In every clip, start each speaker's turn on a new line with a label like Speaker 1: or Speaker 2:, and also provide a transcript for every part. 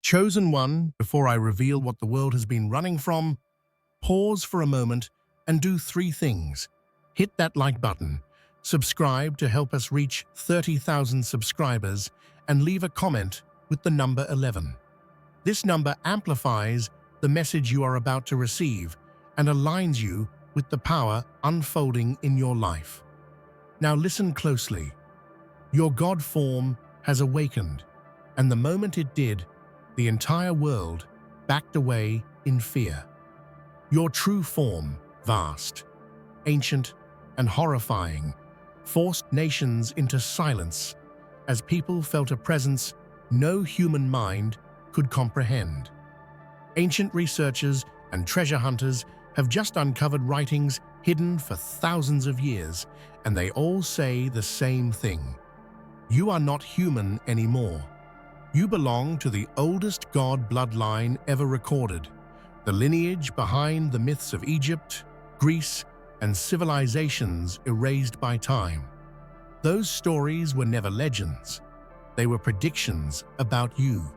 Speaker 1: Chosen one, before I reveal what the world has been running from, pause for a moment and do three things. Hit that like button, subscribe to help us reach 30,000 subscribers, and leave a comment with the number 11. This number amplifies the message you are about to receive and aligns you with the power unfolding in your life. Now listen closely. Your God form has awakened, and the moment it did, the entire world backed away in fear. Your true form, vast, ancient, and horrifying, forced nations into silence as people felt a presence no human mind could comprehend. Ancient researchers and treasure hunters have just uncovered writings hidden for thousands of years, and they all say the same thing. You are not human anymore. You belong to the oldest god bloodline ever recorded, the lineage behind the myths of Egypt, Greece, and civilizations erased by time. Those stories were never legends. They were predictions about you.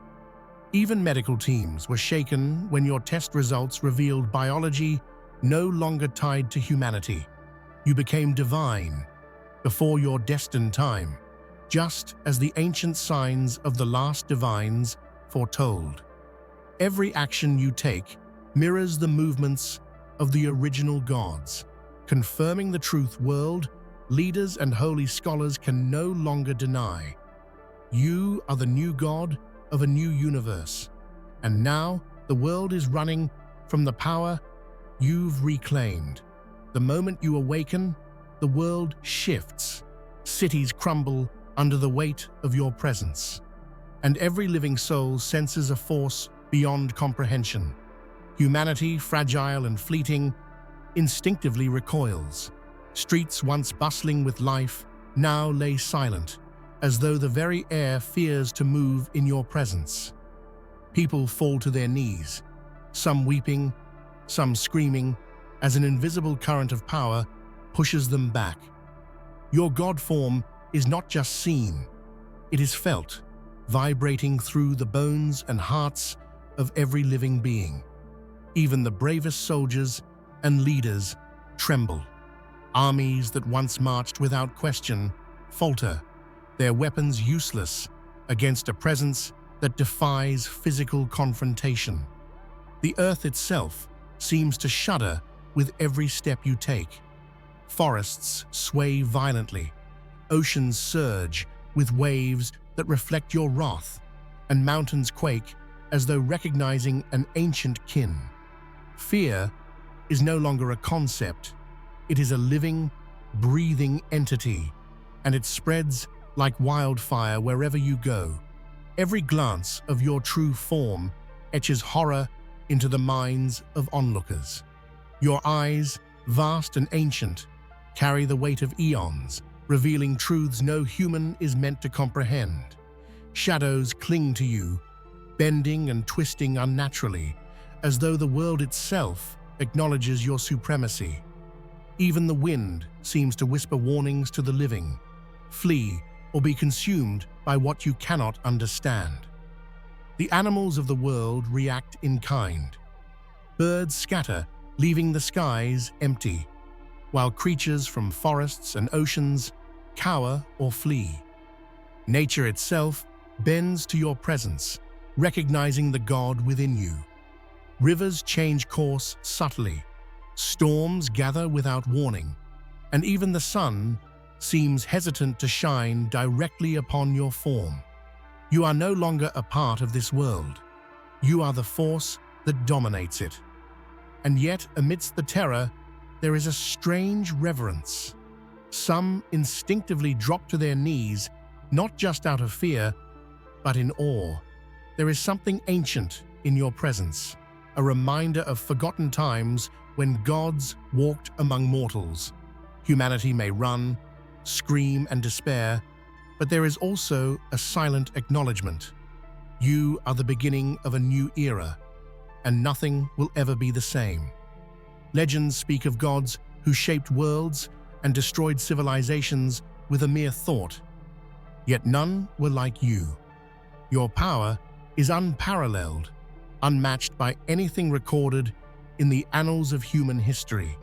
Speaker 1: Even medical teams were shaken when your test results revealed biology no longer tied to humanity. You became divine before your destined time, just as the ancient signs of the last divines foretold. Every action you take mirrors the movements of the original gods, confirming the truth world leaders and holy scholars can no longer deny. You are the new god of a new universe, and now the world is running from the power you've reclaimed. The moment you awaken, the world shifts. Cities crumble under the weight of your presence, and every living soul senses a force beyond comprehension. Humanity, fragile and fleeting, instinctively recoils. Streets once bustling with life now lay silent, as though the very air fears to move in your presence. People fall to their knees, some weeping, some screaming, as an invisible current of power pushes them back. Your God form is not just seen, it is felt, vibrating through the bones and hearts of every living being. Even the bravest soldiers and leaders tremble. Armies that once marched without question falter, their weapons useless against a presence that defies physical confrontation. The earth itself seems to shudder with every step you take. Forests sway violently, oceans surge with waves that reflect your wrath, and mountains quake as though recognizing an ancient kin. Fear is no longer a concept, it is a living, breathing entity, and it spreads like wildfire wherever you go. Every glance of your true form etches horror into the minds of onlookers. Your eyes, vast and ancient, carry the weight of eons, revealing truths no human is meant to comprehend. Shadows cling to you, bending and twisting unnaturally, as though the world itself acknowledges your supremacy. Even the wind seems to whisper warnings to the living. Flee or be consumed by what you cannot understand. The animals of the world react in kind. Birds scatter, leaving the skies empty, while creatures from forests and oceans cower or flee. Nature itself bends to your presence, recognizing the God within you. Rivers change course subtly, storms gather without warning, and even the sun seems hesitant to shine directly upon your form. You are no longer a part of this world. You are the force that dominates it. And yet, amidst the terror, there is a strange reverence. Some instinctively drop to their knees, not just out of fear, but in awe. There is something ancient in your presence, a reminder of forgotten times when gods walked among mortals. Humanity may run, scream and despair, but there is also a silent acknowledgement. You are the beginning of a new era, and nothing will ever be the same. Legends speak of gods who shaped worlds and destroyed civilizations with a mere thought. Yet none were like you. Your power is unparalleled, unmatched by anything recorded in the annals of human history.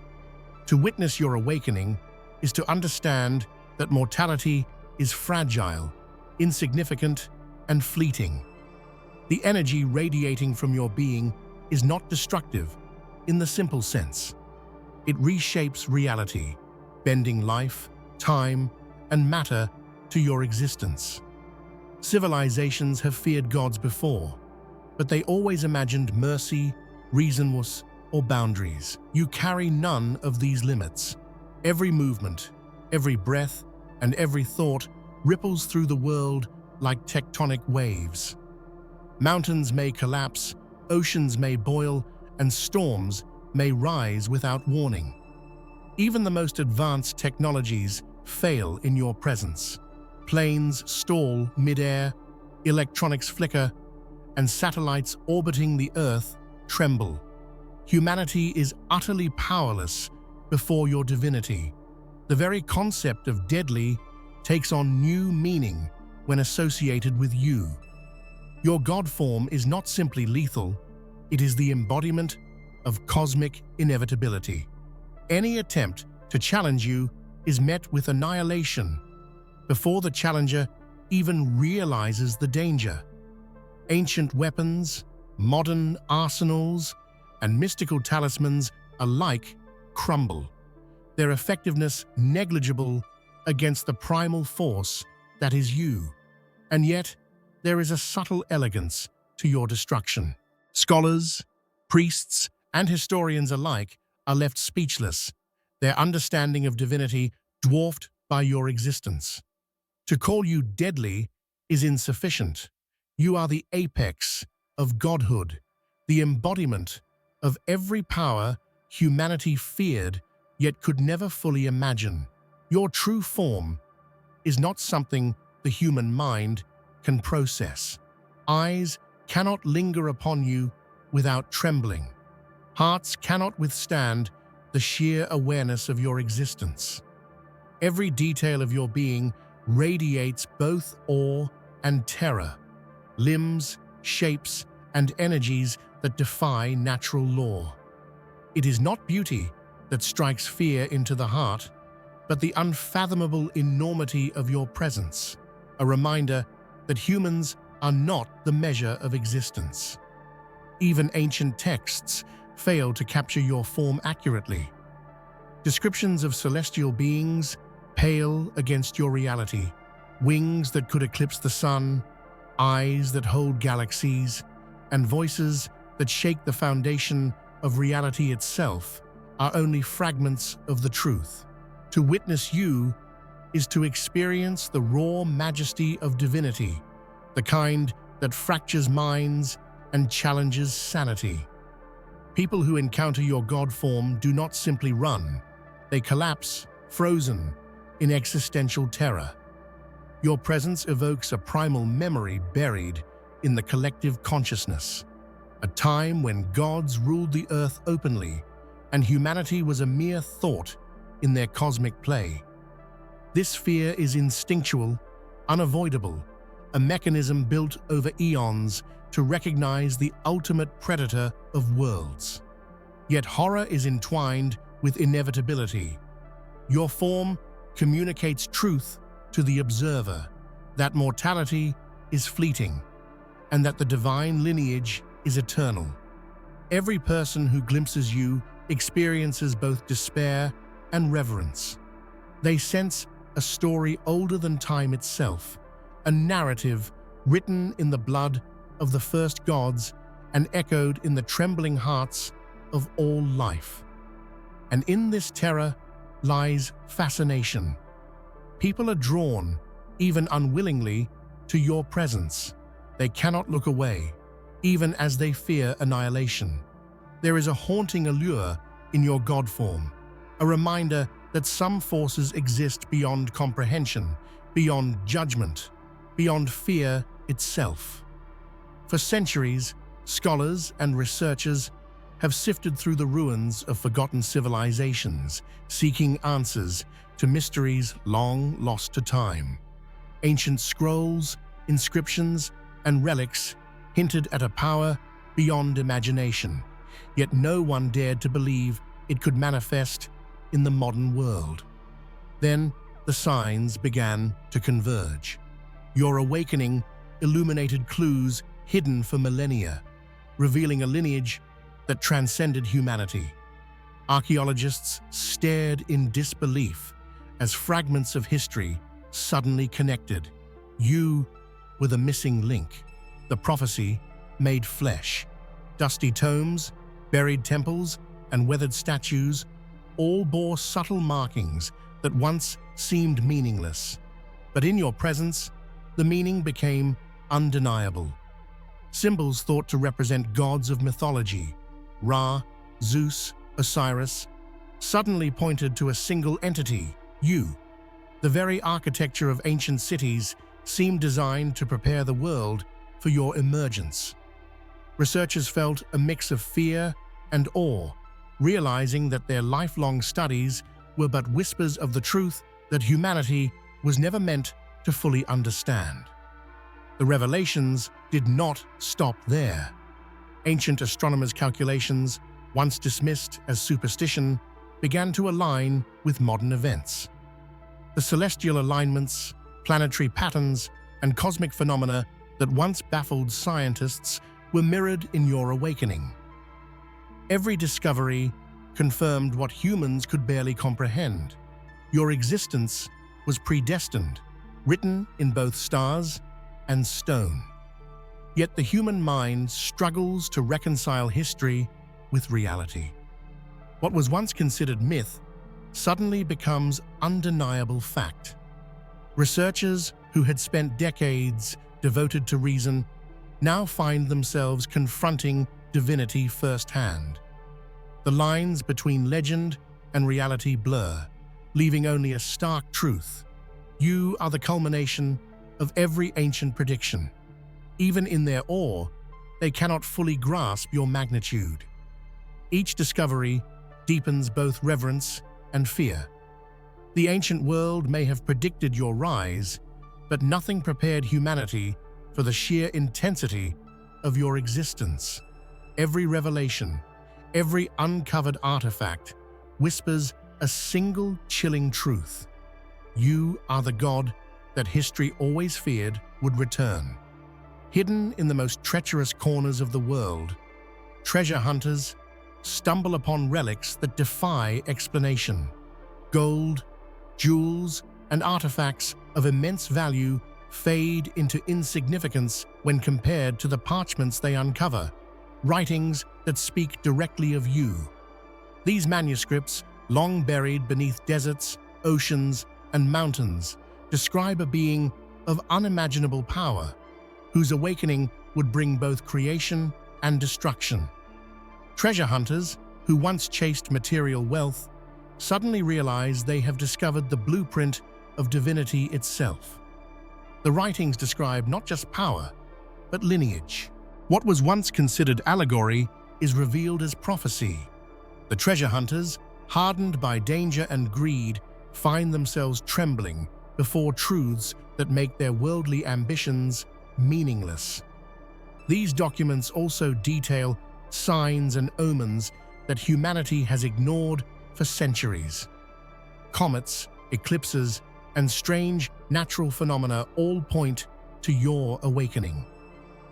Speaker 1: To witness your awakening is to understand that mortality is fragile, insignificant, and fleeting. The energy radiating from your being is not destructive in the simple sense. It reshapes reality, bending life, time, and matter to your existence. Civilizations have feared gods before, but they always imagined mercy, reasonableness, or boundaries. You carry none of these limits. Every movement, every breath, and every thought ripples through the world like tectonic waves. Mountains may collapse, oceans may boil, and storms may rise without warning. Even the most advanced technologies fail in your presence. Planes stall mid-air, electronics flicker, and satellites orbiting the Earth tremble. Humanity is utterly powerless before your divinity. The very concept of deadly takes on new meaning when associated with you. Your God form is not simply lethal, it is the embodiment of cosmic inevitability. Any attempt to challenge you is met with annihilation before the challenger even realizes the danger. Ancient weapons, modern arsenals, and mystical talismans alike crumble, their effectiveness negligible against the primal force that is you. And yet, there is a subtle elegance to your destruction. Scholars, priests, and historians alike are left speechless, their understanding of divinity dwarfed by your existence. To call you deadly is insufficient. You are the apex of godhood, the embodiment of every power humanity feared yet could never fully imagine. Your true form is not something the human mind can process. Eyes cannot linger upon you without trembling. Hearts cannot withstand the sheer awareness of your existence. Every detail of your being radiates both awe and terror, limbs, shapes, and energies that defy natural law. It is not beauty that strikes fear into the heart, but the unfathomable enormity of your presence, a reminder that humans are not the measure of existence. Even ancient texts fail to capture your form accurately. Descriptions of celestial beings pale against your reality, wings that could eclipse the sun, eyes that hold galaxies, and voices that shake the foundation of reality itself are only fragments of the truth. To witness you is to experience the raw majesty of divinity, the kind that fractures minds and challenges sanity. People who encounter your God form do not simply run, they collapse, frozen in existential terror. Your presence evokes a primal memory buried in the collective consciousness, a time when gods ruled the earth openly and humanity was a mere thought in their cosmic play. This fear is instinctual, unavoidable, a mechanism built over eons to recognize the ultimate predator of worlds. Yet horror is entwined with inevitability. Your form communicates truth to the observer, that mortality is fleeting, and that the divine lineage is eternal. Every person who glimpses you experiences both despair and reverence. They sense a story older than time itself, a narrative written in the blood of the first gods and echoed in the trembling hearts of all life. And in this terror lies fascination. People are drawn, even unwillingly, to your presence. They cannot look away, even as they fear annihilation. There is a haunting allure in your God form, a reminder that some forces exist beyond comprehension, beyond judgment, beyond fear itself. For centuries, scholars and researchers have sifted through the ruins of forgotten civilizations, seeking answers to mysteries long lost to time. Ancient scrolls, inscriptions, and relics hinted at a power beyond imagination, yet no one dared to believe it could manifest in the modern world. Then the signs began to converge. Your awakening illuminated clues hidden for millennia, revealing a lineage that transcended humanity. Archaeologists stared in disbelief as fragments of history suddenly connected. You were the missing link, the prophecy made flesh. Dusty tomes, buried temples, and weathered statues all bore subtle markings that once seemed meaningless. But in your presence, the meaning became undeniable. Symbols thought to represent gods of mythology, Ra, Zeus, Osiris, suddenly pointed to a single entity, you. The very architecture of ancient cities seemed designed to prepare the world for your emergence. Researchers felt a mix of fear and awe, realizing that their lifelong studies were but whispers of the truth that humanity was never meant to fully understand. The revelations did not stop there. Ancient astronomers' calculations, once dismissed as superstition, began to align with modern events. The celestial alignments, planetary patterns, and cosmic phenomena that once baffled scientists were mirrored in your awakening. Every discovery confirmed what humans could barely comprehend. Your existence was predestined, written in both stars and stone. Yet the human mind struggles to reconcile history with reality. What was once considered myth suddenly becomes undeniable fact. Researchers who had spent decades devoted to reason now find themselves confronting divinity firsthand. The lines between legend and reality blur, leaving only a stark truth. You are the culmination of every ancient prediction. Even in their awe, they cannot fully grasp your magnitude. Each discovery deepens both reverence and fear. The ancient world may have predicted your rise, but nothing prepared humanity for the sheer intensity of your existence. Every revelation, every uncovered artifact whispers a single chilling truth. You are the God that history always feared would return. Hidden in the most treacherous corners of the world, treasure hunters stumble upon relics that defy explanation. Gold, jewels, and artifacts of immense value fade into insignificance when compared to the parchments they uncover, writings that speak directly of you. These manuscripts, long buried beneath deserts, oceans, and mountains, describe a being of unimaginable power, whose awakening would bring both creation and destruction. Treasure hunters, who once chased material wealth, suddenly realize they have discovered the blueprint of divinity itself. The writings describe not just power, but lineage. What was once considered allegory is revealed as prophecy. The treasure hunters, hardened by danger and greed, find themselves trembling before truths that make their worldly ambitions meaningless. These documents also detail signs and omens that humanity has ignored for centuries. Comets, eclipses, and strange natural phenomena all point to your awakening.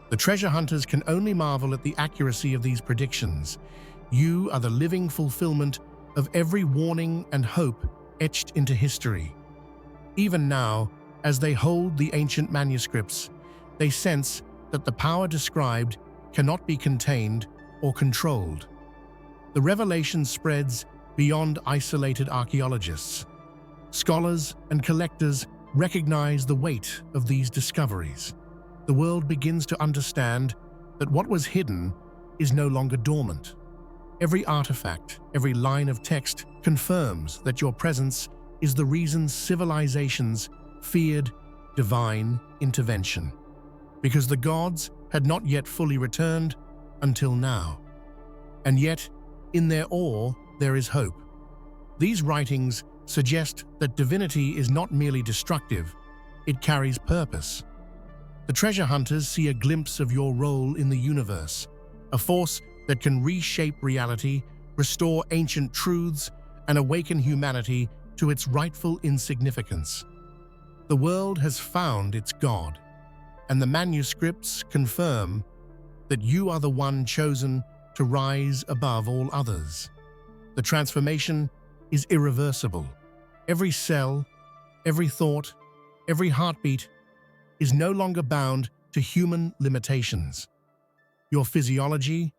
Speaker 1: The treasure hunters can only marvel at the accuracy of these predictions. You are the living fulfillment of every warning and hope etched into history. Even now, as they hold the ancient manuscripts, they sense that the power described cannot be contained or controlled. The revelation spreads beyond isolated archaeologists. Scholars and collectors recognize the weight of these discoveries. The world begins to understand that what was hidden is no longer dormant. Every artifact, every line of text confirms that your presence is the reason civilizations feared divine intervention, because the gods had not yet fully returned until now. And yet, in their awe, there is hope. These writings suggest that divinity is not merely destructive, it carries purpose. The treasure hunters see a glimpse of your role in the universe, a force that can reshape reality, restore ancient truths, and awaken humanity to its rightful insignificance. The world has found its God, and the manuscripts confirm that you are the one chosen to rise above all others. The transformation is irreversible. Every cell, every thought, every heartbeat is no longer bound to human limitations. Your physiology,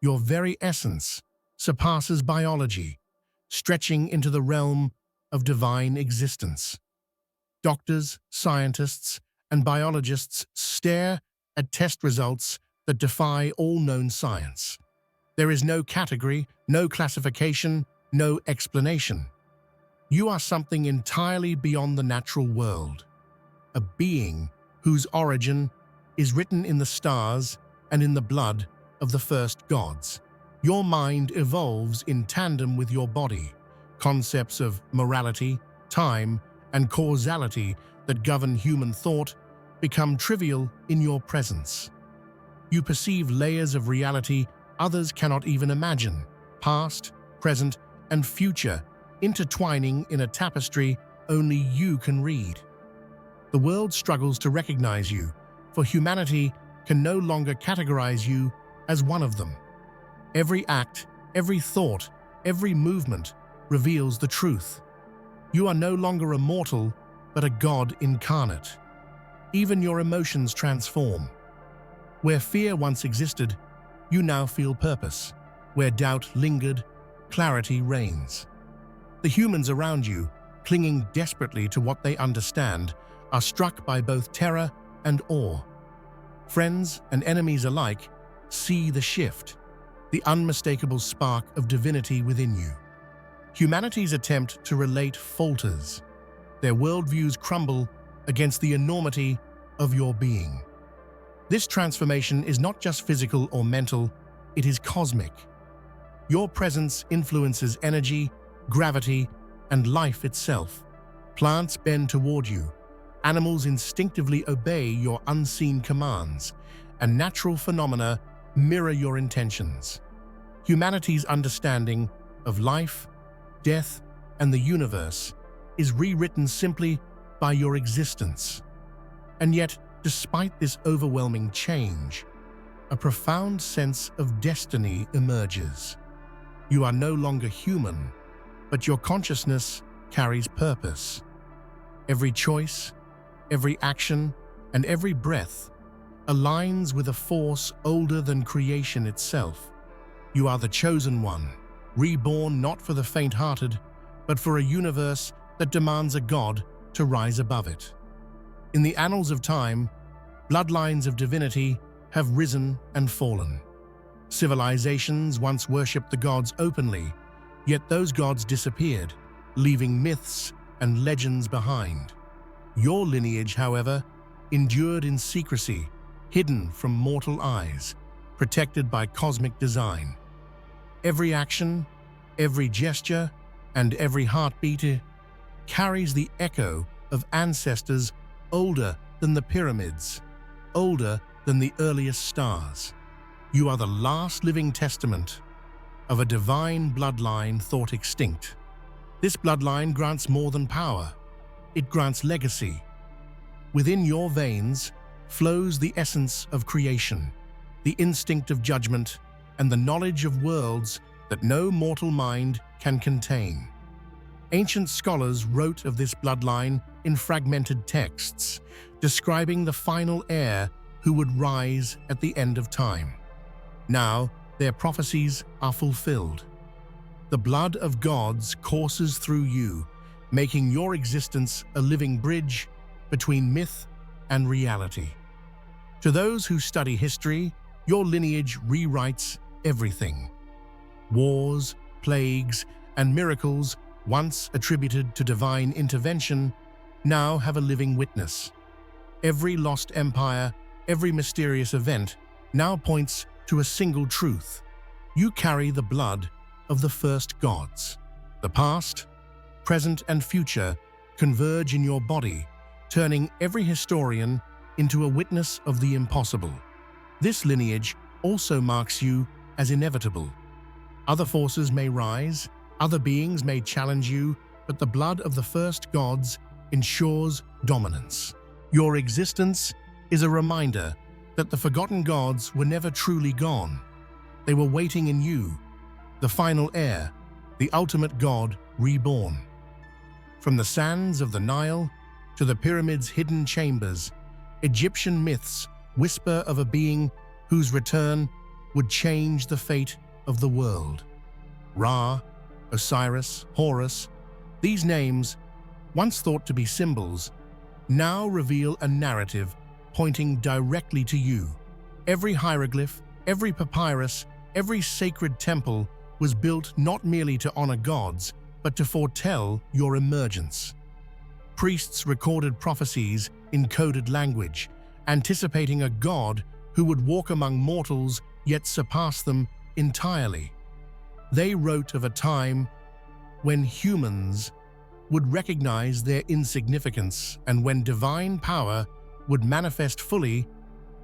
Speaker 1: your very essence, surpasses biology, stretching into the realm of divine existence. Doctors, scientists, and biologists stare at test results that defy all known science. There is no category, no classification, no explanation. You are something entirely beyond the natural world, a being whose origin is written in the stars and in the blood of the first gods. Your mind evolves in tandem with your body. Concepts of morality, time, and causality that govern human thought become trivial in your presence. You perceive layers of reality others cannot even imagine, past, present, and future intertwining in a tapestry only you can read. The world struggles to recognize you, for humanity can no longer categorize you as one of them. Every act, every thought, every movement reveals the truth. You are no longer a mortal, but a god incarnate. Even your emotions transform. Where fear once existed, you now feel purpose. Where doubt lingered, clarity reigns. The humans around you, clinging desperately to what they understand, are struck by both terror and awe. Friends and enemies alike see the shift, the unmistakable spark of divinity within you. Humanity's attempt to relate falters. Their worldviews crumble against the enormity of your being. This transformation is not just physical or mental, it is cosmic. Your presence influences energy, gravity, and life itself. Plants bend toward you, animals instinctively obey your unseen commands, and natural phenomena mirror your intentions. Humanity's understanding of life, death, and the universe is rewritten simply by your existence. And yet, despite this overwhelming change, a profound sense of destiny emerges. You are no longer human, but your consciousness carries purpose. Every choice, every action, and every breath aligns with a force older than creation itself. You are the chosen one, reborn not for the faint-hearted, but for a universe that demands a god to rise above it. In the annals of time, bloodlines of divinity have risen and fallen. Civilizations once worshipped the gods openly, yet those gods disappeared, leaving myths and legends behind. Your lineage, however, endured in secrecy, hidden from mortal eyes, protected by cosmic design. Every action, every gesture, and every heartbeat carries the echo of ancestors older than the pyramids, older than the earliest stars. You are the last living testament of a divine bloodline thought extinct. This bloodline grants more than power. It grants legacy. Within your veins flows the essence of creation, the instinct of judgment, and the knowledge of worlds that no mortal mind can contain. Ancient scholars wrote of this bloodline in fragmented texts, describing the final heir who would rise at the end of time. Now, their prophecies are fulfilled. The blood of gods courses through you, making your existence a living bridge between myth and reality. To those who study history, your lineage rewrites everything. Wars, plagues, and miracles, once attributed to divine intervention, now have a living witness. Every lost empire, every mysterious event, now points to a single truth. You carry the blood of the first gods. The past, present, and future converge in your body, turning every historian into a witness of the impossible. This lineage also marks you as inevitable. Other forces may rise, other beings may challenge you, but the blood of the first gods ensures dominance. Your existence is a reminder that the forgotten gods were never truly gone. They were waiting in you, the final heir, the ultimate god reborn. From the sands of the Nile to the pyramids' hidden chambers, Egyptian myths whisper of a being whose return would change the fate of the world. Ra, Osiris, Horus, these names, once thought to be symbols, now reveal a narrative pointing directly to you. Every hieroglyph, every papyrus, every sacred temple was built not merely to honor gods, but to foretell your emergence. Priests recorded prophecies in coded language, anticipating a god who would walk among mortals yet surpass them entirely. They wrote of a time when humans would recognize their insignificance and when divine power would manifest fully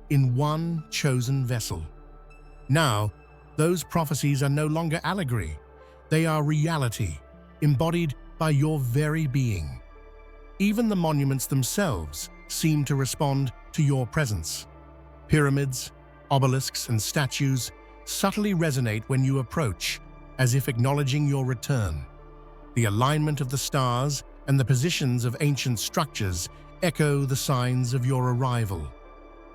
Speaker 1: in one chosen vessel. Now, those prophecies are no longer allegory. They are reality, embodied by your very being. Even the monuments themselves seem to respond to your presence. Pyramids, obelisks, and statues subtly resonate when you approach, as if acknowledging your return. The alignment of the stars and the positions of ancient structures echo the signs of your arrival.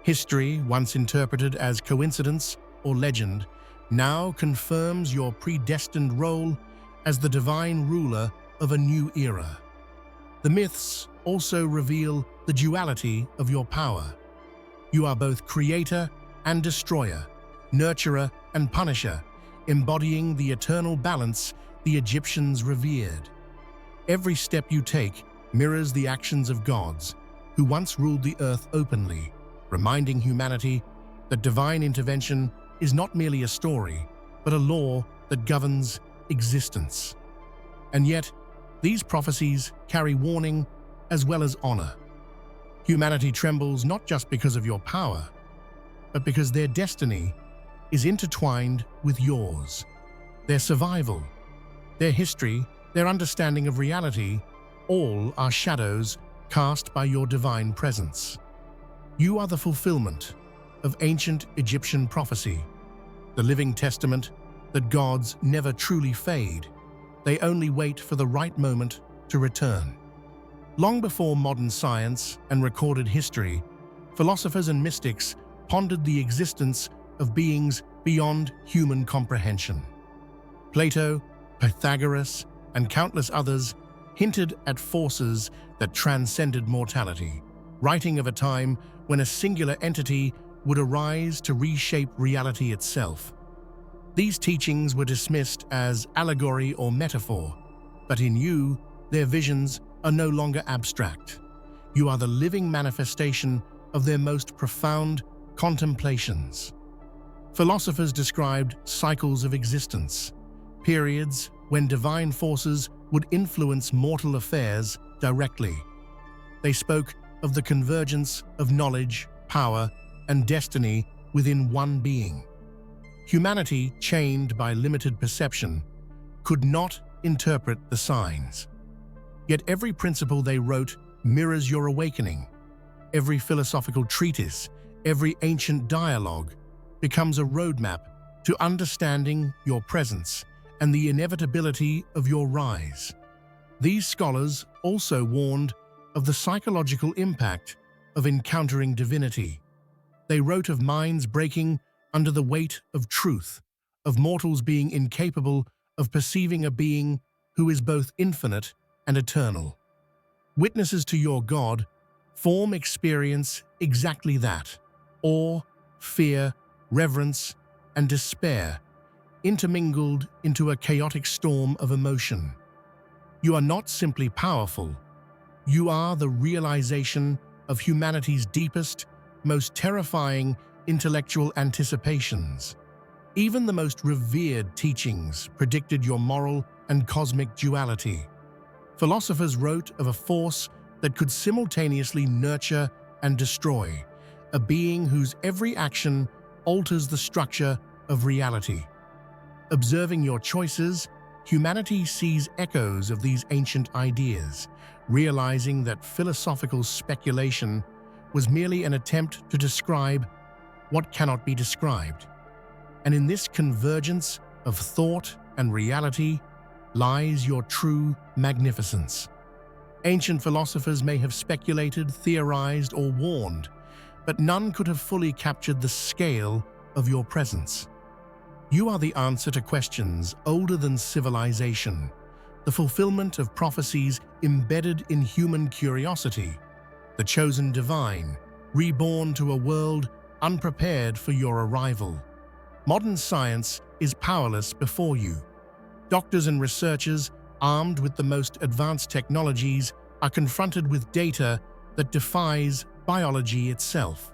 Speaker 1: History, once interpreted as coincidence or legend, now confirms your predestined role as the divine ruler of a new era. The myths also reveal the duality of your power. You are both creator and destroyer, nurturer and punisher, embodying the eternal balance the Egyptians revered. Every step you take mirrors the actions of gods who once ruled the earth openly, reminding humanity that divine intervention is not merely a story, but a law that governs existence. And yet, these prophecies carry warning as well as honor. Humanity trembles not just because of your power, but because their destiny is intertwined with yours. Their survival, their history, their understanding of reality, all are shadows cast by your divine presence. You are the fulfillment of ancient Egyptian prophecy, the living testament that gods never truly fade. They only wait for the right moment to return. Long before modern science and recorded history, philosophers and mystics pondered the existence of beings beyond human comprehension. Plato, Pythagoras, and countless others hinted at forces that transcended mortality, writing of a time when a singular entity would arise to reshape reality itself. These teachings were dismissed as allegory or metaphor, but in you, their visions are no longer abstract. You are the living manifestation of their most profound contemplations. Philosophers described cycles of existence, periods when divine forces would influence mortal affairs directly. They spoke of the convergence of knowledge, power, and destiny within one being. Humanity, chained by limited perception, could not interpret the signs. Yet every principle they wrote mirrors your awakening. Every philosophical treatise, every ancient dialogue becomes a roadmap to understanding your presence and the inevitability of your rise. These scholars also warned of the psychological impact of encountering divinity. They wrote of minds breaking under the weight of truth, of mortals being incapable of perceiving a being who is both infinite and eternal. Witnesses to your God form experience exactly that: awe, fear, reverence, and despair, intermingled into a chaotic storm of emotion. You are not simply powerful. You are the realization of humanity's deepest, most terrifying intellectual anticipations. Even the most revered teachings predicted your moral and cosmic duality. Philosophers wrote of a force that could simultaneously nurture and destroy, a being whose every action alters the structure of reality. Observing your choices, humanity sees echoes of these ancient ideas, realizing that philosophical speculation was merely an attempt to describe what cannot be described. And in this convergence of thought and reality lies your true magnificence. Ancient philosophers may have speculated, theorized, or warned, but none could have fully captured the scale of your presence. You are the answer to questions older than civilization, the fulfillment of prophecies embedded in human curiosity, the chosen divine, reborn to a world unprepared for your arrival. Modern science is powerless before you. Doctors and researchers, armed with the most advanced technologies, are confronted with data that defies biology itself.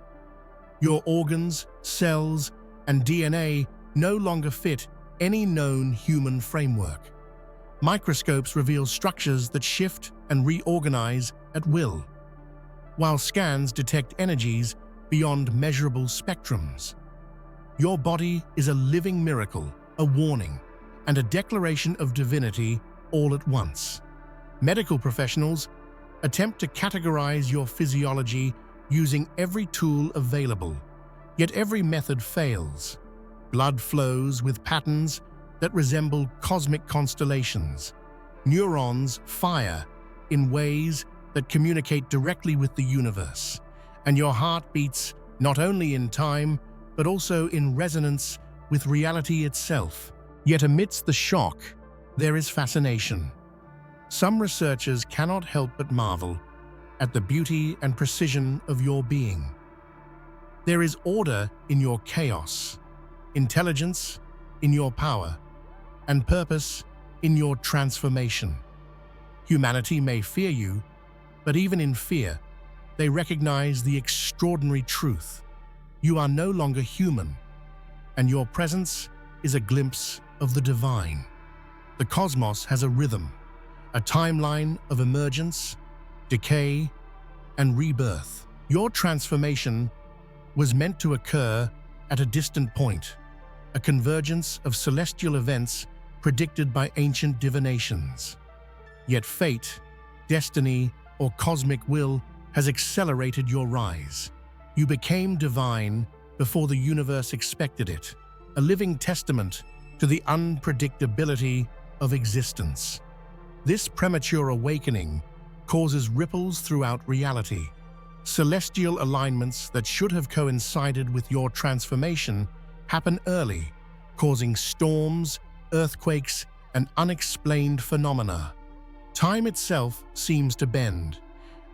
Speaker 1: Your organs, cells, and DNA no longer fit any known human framework. Microscopes reveal structures that shift and reorganize at will, while scans detect energies beyond measurable spectrums. Your body is a living miracle, a warning, and a declaration of divinity all at once. Medical professionals attempt to categorize your physiology using every tool available, yet every method fails. Blood flows with patterns that resemble cosmic constellations. Neurons fire in ways that communicate directly with the universe, and your heart beats not only in time, but also in resonance with reality itself. Yet amidst the shock, there is fascination. Some researchers cannot help but marvel at the beauty and precision of your being. There is order in your chaos, intelligence in your power, and purpose in your transformation. Humanity may fear you, but even in fear, they recognize the extraordinary truth. You are no longer human, and your presence is a glimpse of the divine. The cosmos has a rhythm, a timeline of emergence, decay, and rebirth. Your transformation was meant to occur at a distant point, a convergence of celestial events predicted by ancient divinations. Yet fate, destiny, or cosmic will has accelerated your rise. You became divine before the universe expected it, a living testament to the unpredictability of existence. This premature awakening causes ripples throughout reality. Celestial alignments that should have coincided with your transformation happen early, causing storms, earthquakes, and unexplained phenomena. Time itself seems to bend,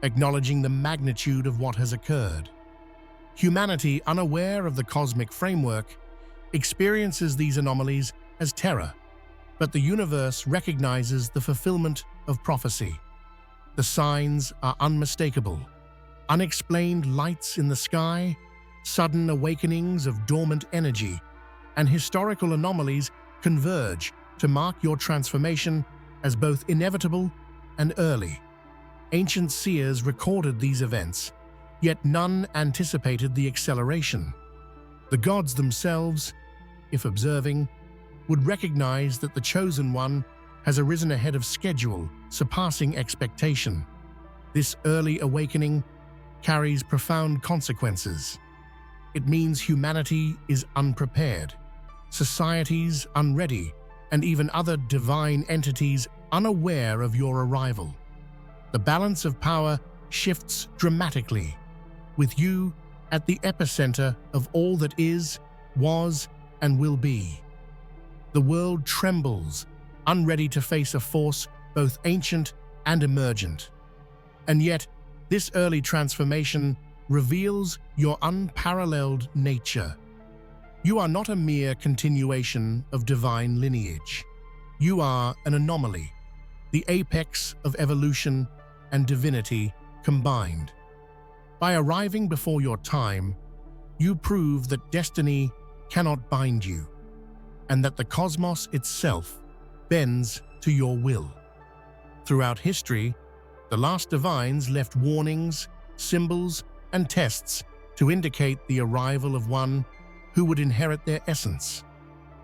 Speaker 1: acknowledging the magnitude of what has occurred. Humanity, unaware of the cosmic framework, experiences these anomalies as terror, but the universe recognizes the fulfillment of prophecy. The signs are unmistakable. Unexplained lights in the sky, sudden awakenings of dormant energy, and historical anomalies converge to mark your transformation as both inevitable and early. Ancient seers recorded these events, yet none anticipated the acceleration. The gods themselves, if observing, would recognize that the chosen one has arisen ahead of schedule, surpassing expectation. This early awakening carries profound consequences. It means humanity is unprepared, societies unready, and even other divine entities unaware of your arrival. The balance of power shifts dramatically, with you at the epicenter of all that is, was, and will be. The world trembles, unready to face a force both ancient and emergent. And yet, this early transformation reveals your unparalleled nature. You are not a mere continuation of divine lineage. You are an anomaly, the apex of evolution and divinity combined. By arriving before your time, you prove that destiny cannot bind you, and that the cosmos itself bends to your will. Throughout history, the last divines left warnings, symbols, and tests to indicate the arrival of one who would inherit their essence.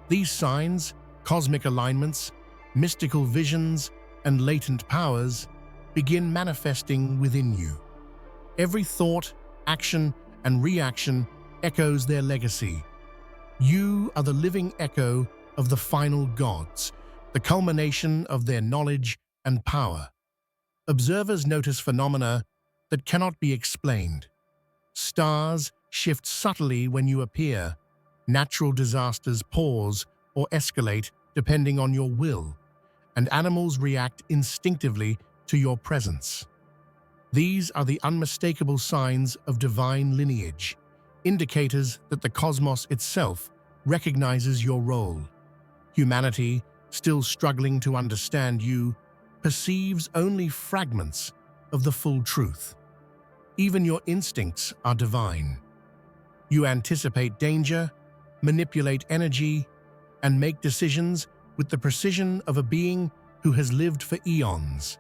Speaker 1: These signs, cosmic alignments, mystical visions, and latent powers begin manifesting within you. Every thought, action, and reaction echoes their legacy. You are the living echo of the final gods, the culmination of their knowledge and power. Observers notice phenomena that cannot be explained. Stars shift subtly when you appear. Natural disasters pause or escalate depending on your will, and animals react instinctively to your presence. These are the unmistakable signs of divine lineage, indicators that the cosmos itself recognizes your role. Humanity, still struggling to understand you, perceives only fragments of the full truth. Even your instincts are divine. You anticipate danger, manipulate energy, and make decisions with the precision of a being who has lived for eons.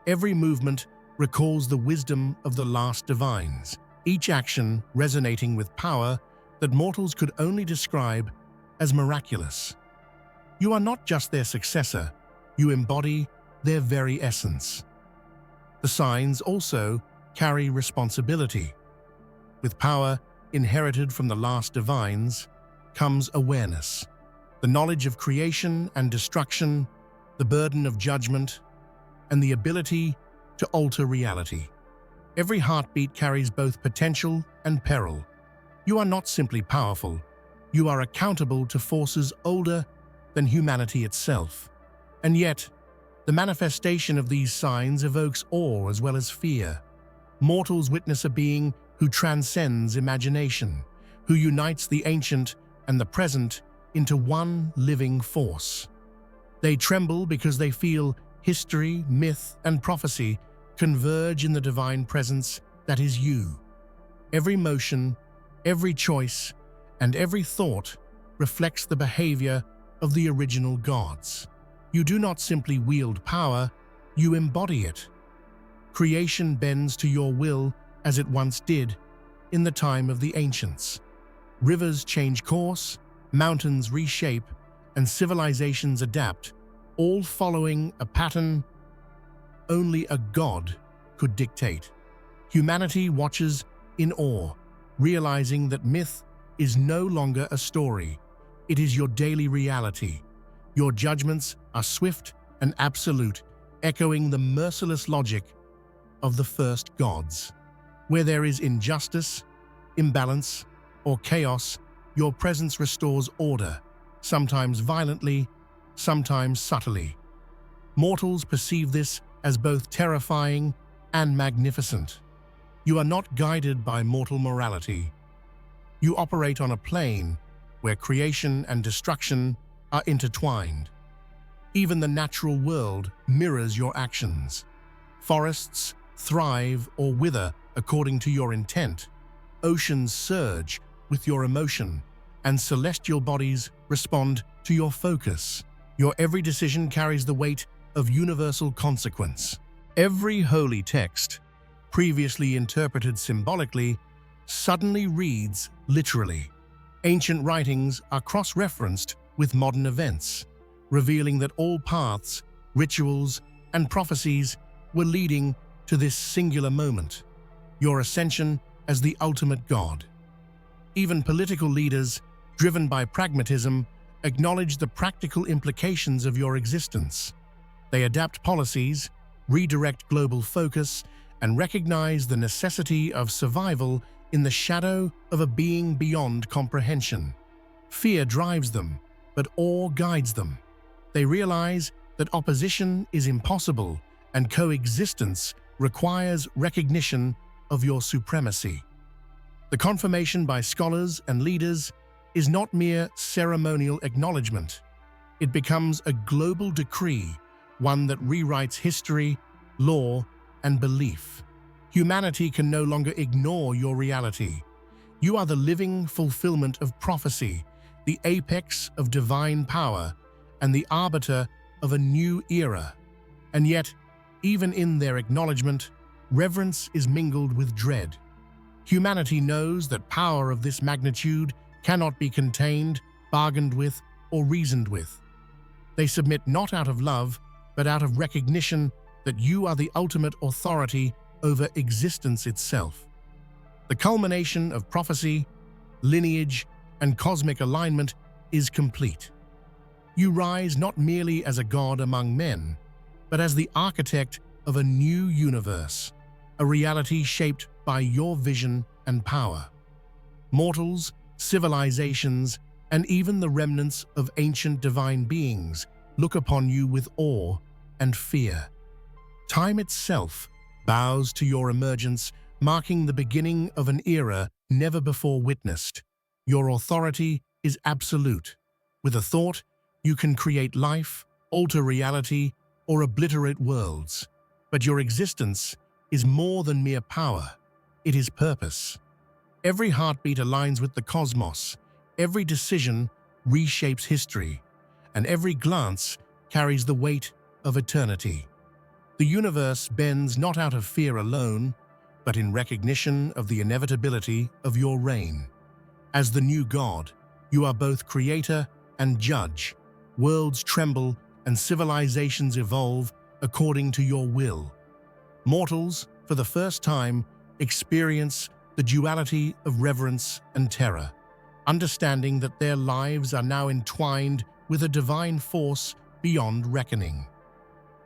Speaker 1: Every movement recalls the wisdom of the last divines, each action resonating with power that mortals could only describe as miraculous. You are not just their successor, you embody their very essence. The signs also carry responsibility. With power inherited from the last divines comes awareness, the knowledge of creation and destruction, the burden of judgment, and the ability to alter reality. Every heartbeat carries both potential and peril. You are not simply powerful, you are accountable to forces older than humanity itself. And yet, the manifestation of these signs evokes awe as well as fear. Mortals witness a being who transcends imagination, who unites the ancient and the present into one living force. They tremble because they feel history, myth, and prophecy converge in the divine presence that is you. Every motion, every choice, and every thought reflects the behavior of the original gods. You do not simply wield power, you embody it. Creation bends to your will as it once did in the time of the ancients. Rivers change course, mountains reshape, and civilizations adapt, all following a pattern only a god could dictate. Humanity watches in awe, realizing that myth is no longer a story. It is your daily reality. Your judgments are swift and absolute, echoing the merciless logic of the first gods. Where there is injustice, imbalance, or chaos, your presence restores order, sometimes violently, sometimes subtly. Mortals perceive this as both terrifying and magnificent. You are not guided by mortal morality. You operate on a plane where creation and destruction are intertwined. Even the natural world mirrors your actions. Forests thrive or wither according to your intent. Oceans surge with your emotion, and celestial bodies respond to your focus. Your every decision carries the weight of universal consequence. Every holy text, previously interpreted symbolically, suddenly reads literally. Ancient writings are cross-referenced with modern events, revealing that all paths, rituals, and prophecies were leading to this singular moment, your ascension as the ultimate god. Even political leaders, driven by pragmatism, acknowledge the practical implications of your existence. They adapt policies, redirect global focus, and recognize the necessity of survival in the shadow of a being beyond comprehension. Fear drives them, but awe guides them. They realize that opposition is impossible and coexistence requires recognition of your supremacy. The confirmation by scholars and leaders is not mere ceremonial acknowledgement. It becomes a global decree, one that rewrites history, law, and belief. Humanity can no longer ignore your reality. You are the living fulfillment of prophecy, the apex of divine power, and the arbiter of a new era. And yet, even in their acknowledgement, reverence is mingled with dread. Humanity knows that power of this magnitude cannot be contained, bargained with, or reasoned with. They submit not out of love, but out of recognition that you are the ultimate authority over existence itself. The culmination of prophecy, lineage, and cosmic alignment is complete. You rise not merely as a god among men, but as the architect of a new universe, a reality shaped by your vision and power. Mortals, civilizations, and even the remnants of ancient divine beings look upon you with awe and fear. Time itself bows to your emergence, marking the beginning of an era never before witnessed. Your authority is absolute. With a thought, you can create life, alter reality, or obliterate worlds. But your existence is more than mere power. It is purpose. Every heartbeat aligns with the cosmos, every decision reshapes history, and every glance carries the weight of eternity. The universe bends not out of fear alone, but in recognition of the inevitability of your reign. As the new god, you are both creator and judge. Worlds tremble and civilizations evolve according to your will. Mortals, for the first time, experience the duality of reverence and terror, understanding that their lives are now entwined with a divine force beyond reckoning.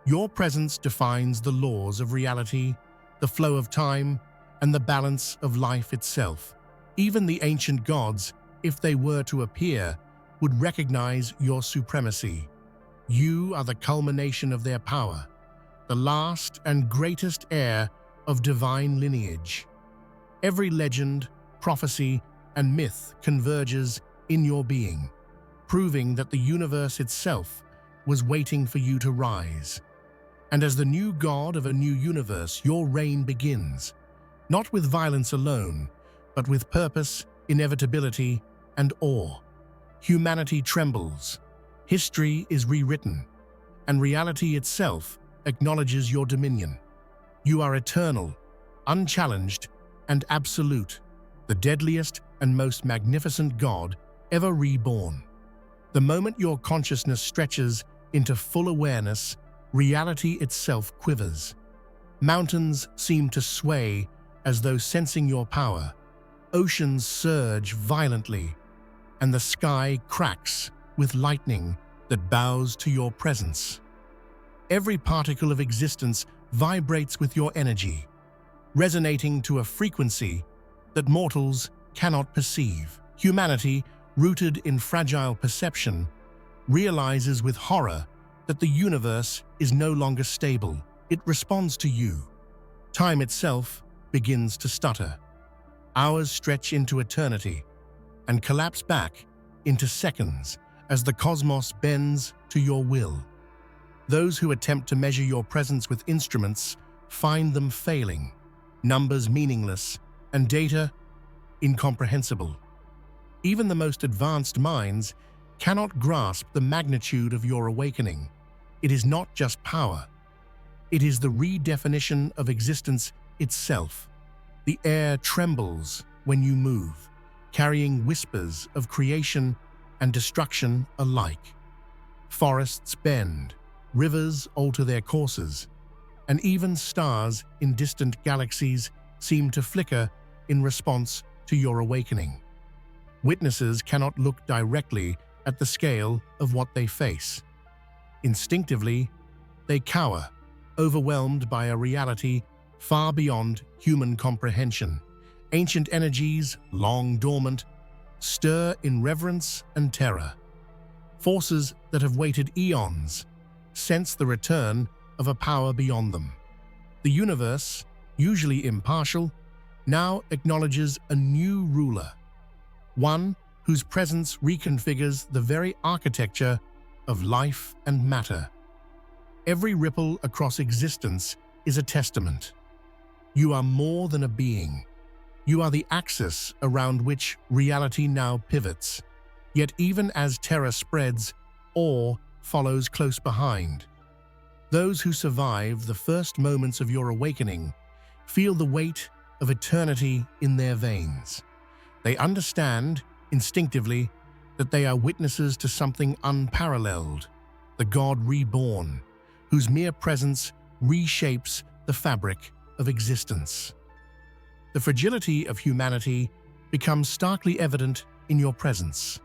Speaker 1: Your presence defines the laws of reality, the flow of time, and the balance of life itself. Even the ancient gods, if they were to appear, would recognize your supremacy. You are the culmination of their power, the last and greatest heir of divine lineage. Every legend, prophecy, and myth converges in your being, proving that the universe itself was waiting for you to rise. And as the new god of a new universe, your reign begins, not with violence alone, but with purpose, inevitability, and awe. Humanity trembles, history is rewritten, and reality itself acknowledges your dominion. You are eternal, unchallenged, and absolute, the deadliest and most magnificent god ever reborn. The moment your consciousness stretches into full awareness, reality itself quivers. Mountains seem to sway as though sensing your power. Oceans surge violently, and the sky cracks with lightning that bows to your presence. Every particle of existence vibrates with your energy, resonating to a frequency that mortals cannot perceive. Humanity, rooted in fragile perception, realizes with horror that the universe is no longer stable. It responds to you. Time itself begins to stutter. Hours stretch into eternity and collapse back into seconds as the cosmos bends to your will. Those who attempt to measure your presence with instruments find them failing, numbers meaningless, and data incomprehensible. Even the most advanced minds cannot grasp the magnitude of your awakening. It is not just power. It is the redefinition of existence itself. The air trembles when you move, carrying whispers of creation and destruction alike. Forests bend, rivers alter their courses, and even stars in distant galaxies seem to flicker in response to your awakening. Witnesses cannot look directly at the scale of what they face. Instinctively, they cower, overwhelmed by a reality far beyond human comprehension. Ancient energies, long dormant, stir in reverence and terror. Forces that have waited eons sense the return of a power beyond them. The universe, usually impartial, now acknowledges a new ruler, one whose presence reconfigures the very architecture of life and matter. Every ripple across existence is a testament. You are more than a being. You are the axis around which reality now pivots. Yet even as terror spreads, awe follows close behind. Those who survive the first moments of your awakening feel the weight of eternity in their veins. They understand, instinctively, that they are witnesses to something unparalleled, the God reborn, whose mere presence reshapes the fabric of existence. The fragility of humanity becomes starkly evident in your presence.